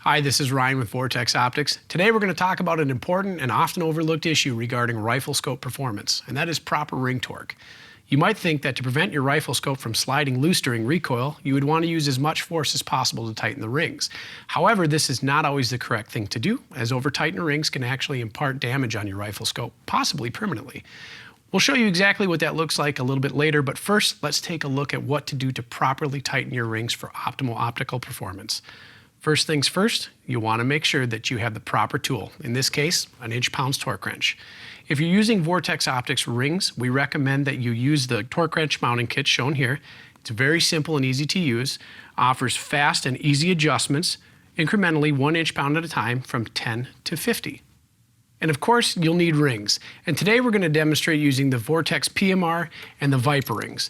Hi, this is Ryan with Vortex Optics. Today we're going to talk about an important and often overlooked issue regarding rifle scope performance, and that is proper ring torque. You might think that to prevent your rifle scope from sliding loose during recoil, you would want to use as much force as possible to tighten the rings. However, this is not always the correct thing to do, as over-tightened rings can actually impart damage on your rifle scope, possibly permanently. We'll show you exactly what that looks like a little bit later, but first let's take a look at what to do to properly tighten your rings for optimal optical performance. First things first, you want to make sure that you have the proper tool, in this case, an inch-pounds torque wrench. If you're using Vortex Optics rings, we recommend that you use the torque wrench mounting kit shown here. It's very simple and easy to use, offers fast and easy adjustments, incrementally 1 inch-pound at a time from 10 to 50. And of course, you'll need rings. And today we're going to demonstrate using the Vortex PMR and the Viper rings.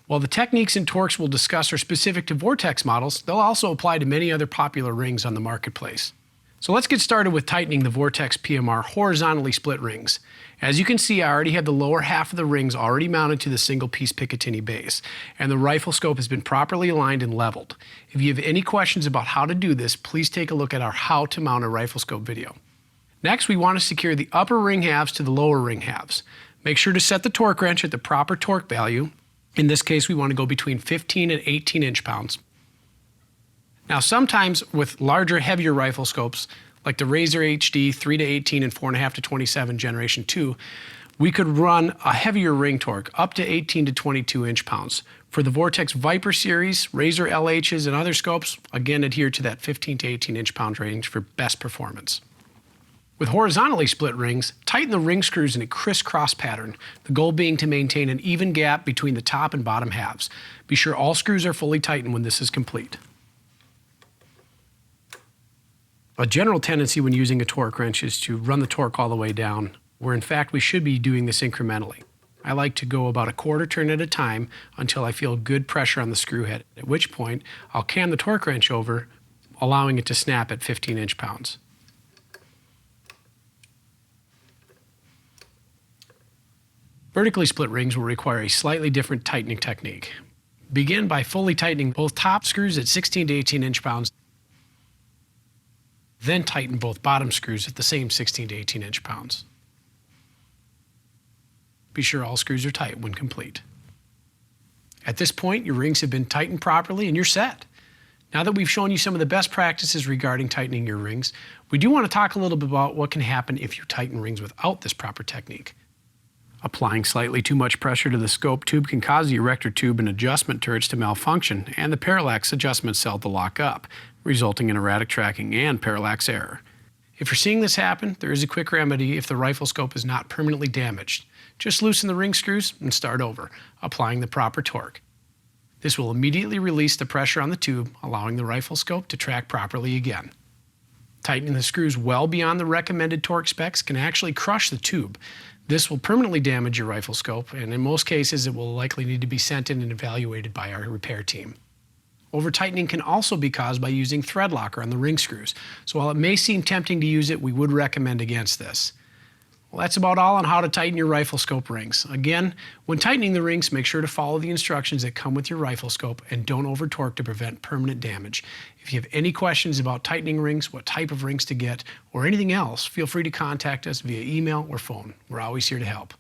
While the techniques and torques we'll discuss are specific to Vortex models, they'll also apply to many other popular rings on the marketplace. So let's get started with tightening the Vortex PMR horizontally split rings. As you can see, I already have the lower half of the rings already mounted to the single-piece Picatinny base, and the rifle scope has been properly aligned and leveled. If you have any questions about how to do this, please take a look at our How to Mount a Rifle Scope video. Next, we want to secure the upper ring halves to the lower ring halves. Make sure to set the torque wrench at the proper torque value. In this case, we want to go between 15 and 18 inch-pounds. Now, sometimes with larger, heavier rifle scopes, like the Razor HD 3 to 18 and 4.5 to 27 Generation 2, we could run a heavier ring torque, up to 18 to 22 inch-pounds. For the Vortex Viper series, Razor LHs, and other scopes, again adhere to that 15 to 18 inch-pound range for best performance. With horizontally split rings, tighten the ring screws in a crisscross pattern, the goal being to maintain an even gap between the top and bottom halves. Be sure all screws are fully tightened when this is complete. A general tendency when using a torque wrench is to run the torque all the way down, where in fact we should be doing this incrementally. I like to go about a quarter turn at a time until I feel good pressure on the screw head, at which point I'll cam the torque wrench over, allowing it to snap at 15 inch-pounds. Vertically split rings will require a slightly different tightening technique. Begin by fully tightening both top screws at 16 to 18 inch-pounds, then tighten both bottom screws at the same 16 to 18 inch-pounds. Be sure all screws are tight when complete. At this point, your rings have been tightened properly and you're set. Now that we've shown you some of the best practices regarding tightening your rings, we do want to talk a little bit about what can happen if you tighten rings without this proper technique. Applying slightly too much pressure to the scope tube can cause the erector tube and adjustment turrets to malfunction and the parallax adjustment cell to lock up, resulting in erratic tracking and parallax error. If you're seeing this happen, there is a quick remedy if the rifle scope is not permanently damaged. Just loosen the ring screws and start over, applying the proper torque. This will immediately release the pressure on the tube, allowing the rifle scope to track properly again. Tightening the screws well beyond the recommended torque specs can actually crush the tube. This will permanently damage your rifle scope, and in most cases it will likely need to be sent in and evaluated by our repair team. Over-tightening can also be caused by using thread locker on the ring screws, so while it may seem tempting to use it, we would recommend against this. Well, that's about all on how to tighten your rifle scope rings. Again, when tightening the rings, make sure to follow the instructions that come with your rifle scope and don't over-torque to prevent permanent damage. If you have any questions about tightening rings, what type of rings to get, or anything else, feel free to contact us via email or phone. We're always here to help.